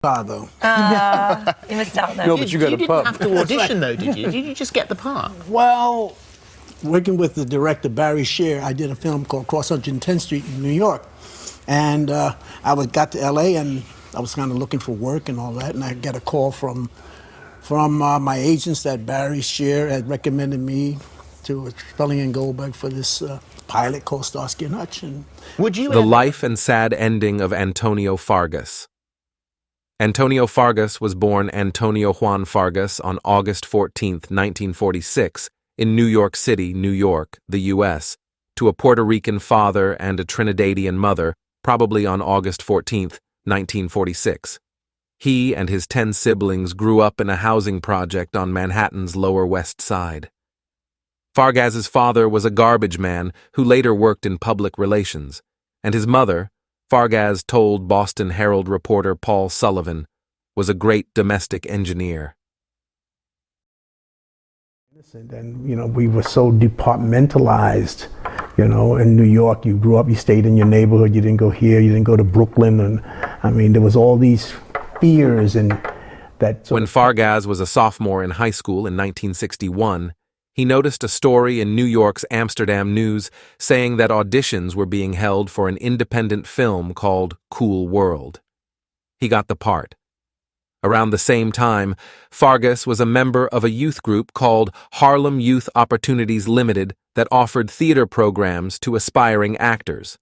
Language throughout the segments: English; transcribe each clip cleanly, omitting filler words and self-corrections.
though. You missed out No, then. but you got a didn't pub. have to audition, though, did you? Did you just get the part? Well, working with the director Barry Shear, I did a film called Cross 110th Street in New York, and got to L.A. and I was kind of looking for work and all that, and I got a call from my agents that Barry Shear had recommended me to Spelling and Goldberg for this pilot called Starsky and Hutch. And Would you The life and sad ending of Antonio Fargas. Antonio Fargas was born Antonio Juan Fargas on August 14, 1946, in New York City, New York, the U.S., to a Puerto Rican father and a Trinidadian mother, probably on August 14, 1946. He and his 10 siblings grew up in a housing project on Manhattan's Lower West Side. Fargas's father was a garbage man who later worked in public relations, and his mother, Fargas told Boston Herald reporter Paul Sullivan, was a great domestic engineer. And, we were so departmentalized, in New York. You grew up, you stayed in your neighborhood, you didn't go here, you didn't go to Brooklyn, and there was all these fears and that. When Fargas was a sophomore in high school in 1961, he noticed a story in New York's Amsterdam News saying that auditions were being held for an independent film called Cool World. He got the part. Around the same time, Fargas was a member of a youth group called Harlem Youth Opportunities Limited that offered theater programs to aspiring actors.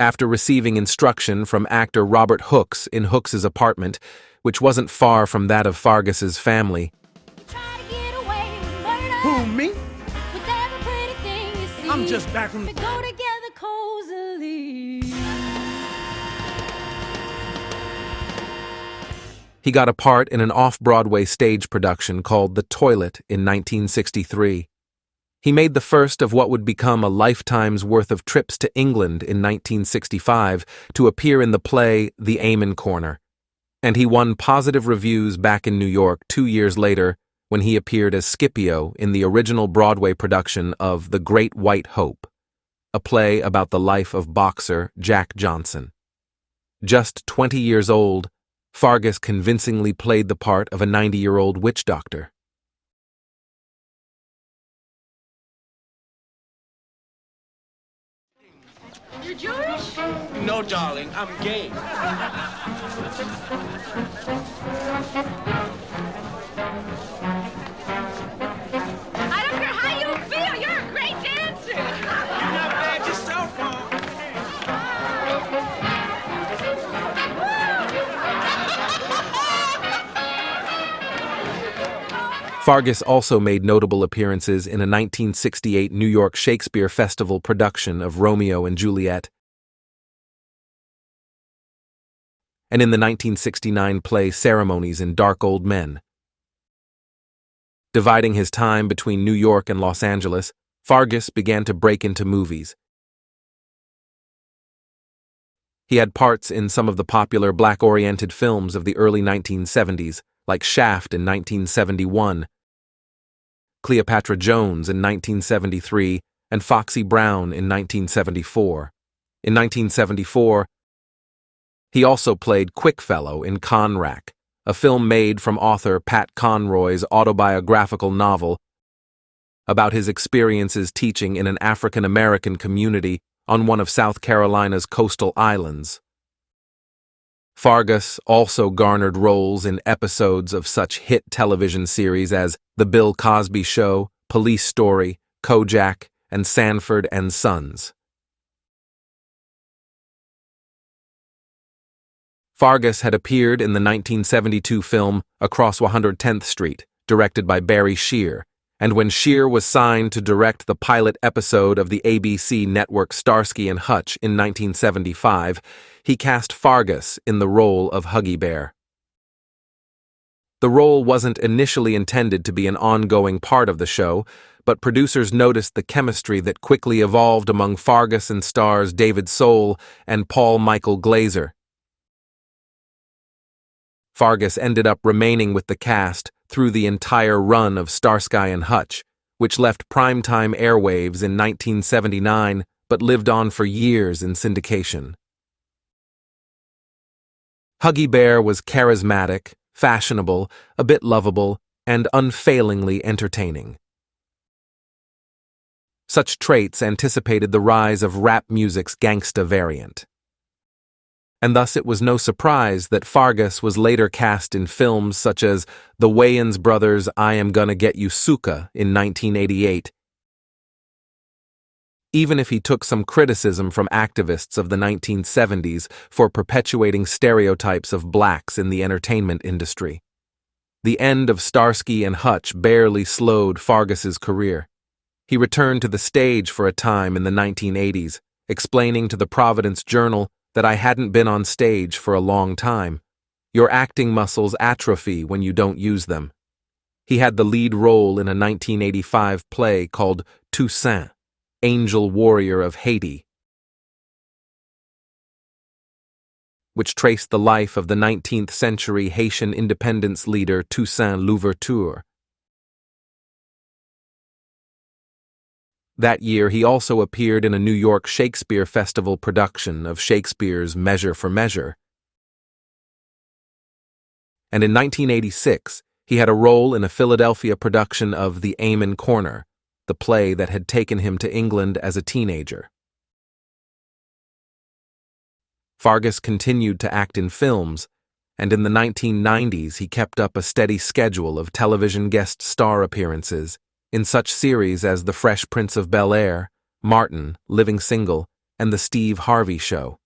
After receiving instruction from actor Robert Hooks in Hooks's apartment, which wasn't far from that of Fargas's family, Who, me? I'm just back from... he got a part in an off-Broadway stage production called The Toilet in 1963. He made the first of what would become a lifetime's worth of trips to England in 1965 to appear in the play The Amen Corner, and he won positive reviews back in New York 2 years later when he appeared as Scipio in the original Broadway production of The Great White Hope, a play about the life of boxer Jack Johnson. Just 20 years old, Fargas convincingly played the part of a 90-year-old witch doctor. You're Jewish? No, darling, I'm gay. I don't care how you feel. You're a great dancer. You're not bad yourself, Mom. Fargas also made notable appearances in a 1968 New York Shakespeare Festival production of Romeo and Juliet, and in the 1969 play Ceremonies in Dark Old Men. Dividing his time between New York and Los Angeles, Fargas began to break into movies. He had parts in some of the popular black-oriented films of the early 1970s, like Shaft in 1971, Cleopatra Jones in 1973, and Foxy Brown in 1974. In 1974, he also played Quickfellow in Conrack, a film made from author Pat Conroy's autobiographical novel about his experiences teaching in an African-American community on one of South Carolina's coastal islands. Fargas also garnered roles in episodes of such hit television series as The Bill Cosby Show, Police Story, Kojak, and Sanford and Sons. Fargas had appeared in the 1972 film Across 110th Street, directed by Barry Shear, and when Shear was signed to direct the pilot episode of the ABC network Starsky and Hutch in 1975, he cast Fargas in the role of Huggy Bear. The role wasn't initially intended to be an ongoing part of the show, but producers noticed the chemistry that quickly evolved among Fargas and stars David Soul and Paul Michael Glazer. Fargas ended up remaining with the cast through the entire run of Starsky and Hutch, which left primetime airwaves in 1979 but lived on for years in syndication. Huggy Bear was charismatic, fashionable, a bit lovable, and unfailingly entertaining. Such traits anticipated the rise of rap music's gangsta variant. And thus it was no surprise that Fargas was later cast in films such as the Wayans brothers' I Am Gonna Get You Suka in 1988. Even if he took some criticism from activists of the 1970s for perpetuating stereotypes of blacks in the entertainment industry. The end of Starsky and Hutch barely slowed Fargas's career. He returned to the stage for a time in the 1980s, explaining to the Providence Journal that I hadn't been on stage for a long time. Your acting muscles atrophy when you don't use them. He had the lead role in a 1985 play called Toussaint, Angel Warrior of Haiti, which traced the life of the 19th century Haitian independence leader Toussaint Louverture. That year, he also appeared in a New York Shakespeare Festival production of Shakespeare's Measure for Measure. And in 1986, he had a role in a Philadelphia production of The Amen Corner, the play that had taken him to England as a teenager. Fargas continued to act in films, and in the 1990s he kept up a steady schedule of television guest star appearances in such series as The Fresh Prince of Bel-Air, Martin, Living Single, and The Steve Harvey Show.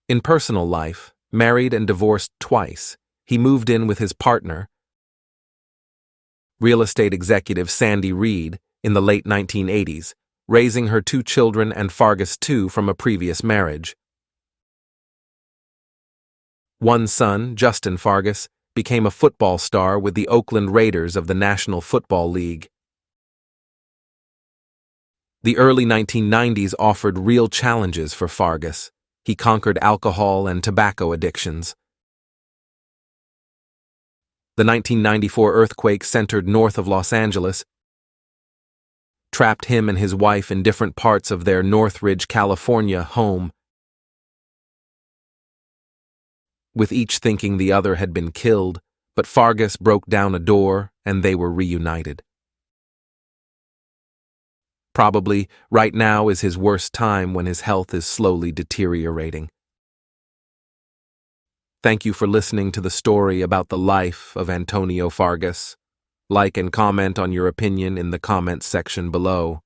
In personal life, married and divorced twice, he moved in with his partner, real estate executive Sandy Reed, in the late 1980s, raising her 2 children and Fargas too from a previous marriage. One son, Justin Fargas, became a football star with the Oakland Raiders of the National Football League. The early 1990s offered real challenges for Fargas. He conquered alcohol and tobacco addictions. The 1994 earthquake centered north of Los Angeles trapped him and his wife in different parts of their Northridge, California home, with each thinking the other had been killed, but Fargas broke down a door and they were reunited. Probably, right now is his worst time when his health is slowly deteriorating. Thank you for listening to the story about the life of Antonio Fargas. Like and comment on your opinion in the comments section below.